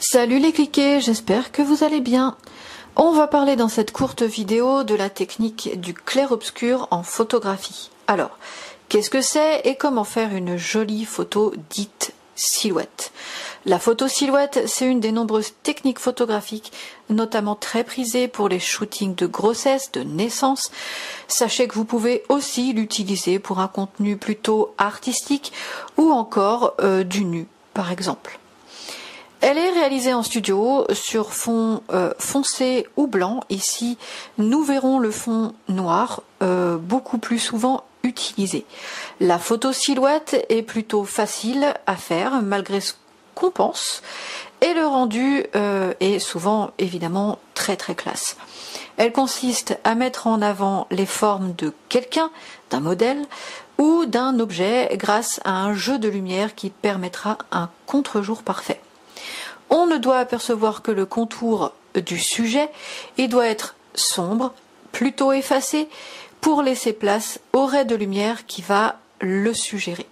Salut les cliquets, j'espère que vous allez bien. On va parler dans cette courte vidéo de la technique du clair-obscur en photographie. Alors, qu'est-ce que c'est et comment faire une jolie photo dite silhouette? La photo silhouette, c'est une des nombreuses techniques photographiques, notamment très prisées pour les shootings de grossesse, de naissance. Sachez que vous pouvez aussi l'utiliser pour un contenu plutôt artistique ou encore du nu, par exemple. Elle est réalisée en studio sur fond foncé ou blanc. Ici, nous verrons le fond noir, beaucoup plus souvent utilisé. La photo silhouette est plutôt facile à faire, malgré ce qu'on pense, et le rendu est souvent évidemment très classe. Elle consiste à mettre en avant les formes de quelqu'un, d'un modèle ou d'un objet grâce à un jeu de lumière qui permettra un contre-jour parfait. On ne doit apercevoir que le contour du sujet, il doit être sombre, plutôt effacé, pour laisser place au ray de lumière qui va le suggérer.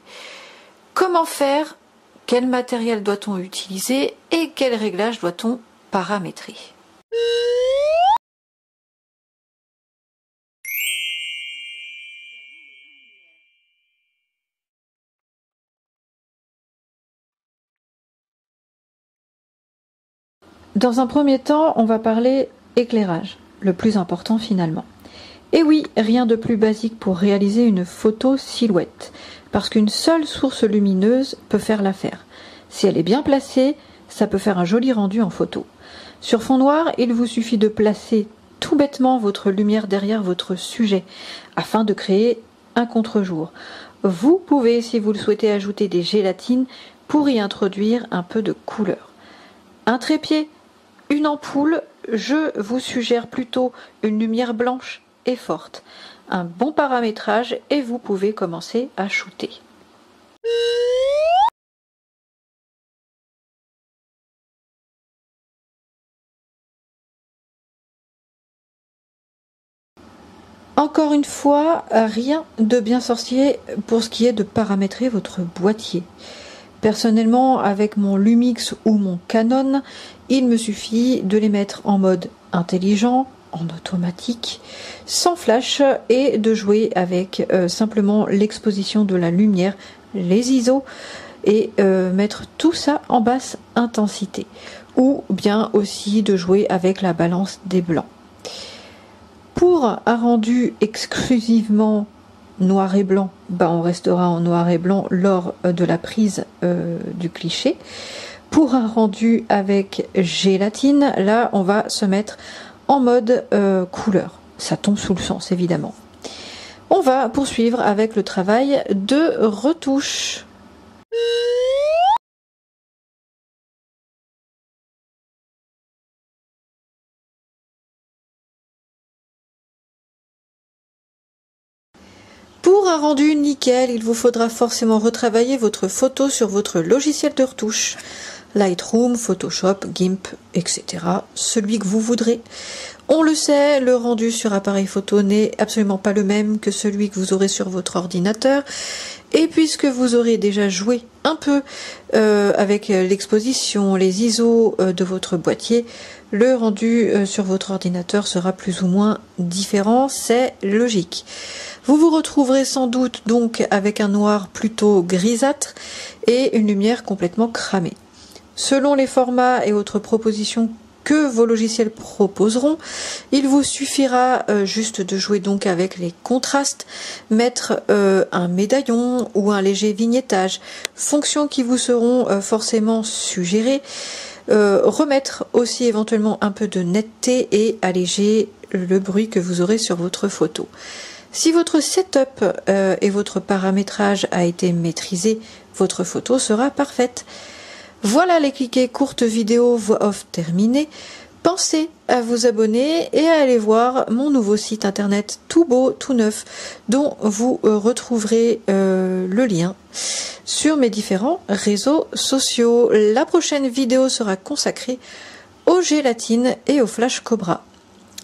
Comment faire? Quel matériel doit-on utiliser et quel réglage doit-on paramétrer? Dans un premier temps, on va parler éclairage, le plus important finalement. Et oui, rien de plus basique pour réaliser une photo silhouette, parce qu'une seule source lumineuse peut faire l'affaire. Si elle est bien placée, ça peut faire un joli rendu en photo. Sur fond noir, il vous suffit de placer tout bêtement votre lumière derrière votre sujet, afin de créer un contre-jour. Vous pouvez, si vous le souhaitez, ajouter des gélatines pour y introduire un peu de couleur. Un trépied, une ampoule, je vous suggère plutôt une lumière blanche et forte. Un bon paramétrage et vous pouvez commencer à shooter. Encore une fois, rien de bien sorcier pour ce qui est de paramétrer votre boîtier. Personnellement, avec mon Lumix ou mon Canon, il me suffit de les mettre en mode intelligent, en automatique, sans flash et de jouer avec simplement l'exposition de la lumière, les ISO et mettre tout ça en basse intensité. Ou bien aussi de jouer avec la balance des blancs. Pour un rendu exclusivement noir et blanc, on restera en noir et blanc lors de la prise du cliché. Pour un rendu avec gélatine, là on va se mettre en mode couleur. Ça tombe sous le sens évidemment. On va poursuivre avec le travail de retouche. Pour un rendu nickel, il vous faudra forcément retravailler votre photo sur votre logiciel de retouche. Lightroom, Photoshop, GIMP, etc. Celui que vous voudrez. On le sait, le rendu sur appareil photo n'est absolument pas le même que celui que vous aurez sur votre ordinateur. Et puisque vous aurez déjà joué un peu avec l'exposition, les ISO de votre boîtier, le rendu sur votre ordinateur sera plus ou moins différent, c'est logique. Vous vous retrouverez sans doute donc avec un noir plutôt grisâtre et une lumière complètement cramée. Selon les formats et autres propositions que vos logiciels proposeront, il vous suffira juste de jouer donc avec les contrastes, mettre un médaillon ou un léger vignettage, fonctions qui vous seront forcément suggérées, remettre aussi éventuellement un peu de netteté et alléger le bruit que vous aurez sur votre photo. Si votre setup et votre paramétrage a été maîtrisé, votre photo sera parfaite. Voilà les cliquets, courte vidéo voix off terminée. Pensez à vous abonner et à aller voir mon nouveau site internet tout beau, tout neuf, dont vous retrouverez le lien sur mes différents réseaux sociaux. La prochaine vidéo sera consacrée aux gélatines et au flash Cobra.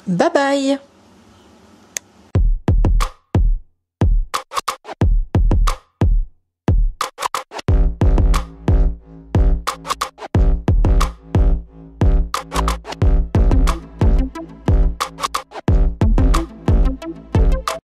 Bye bye!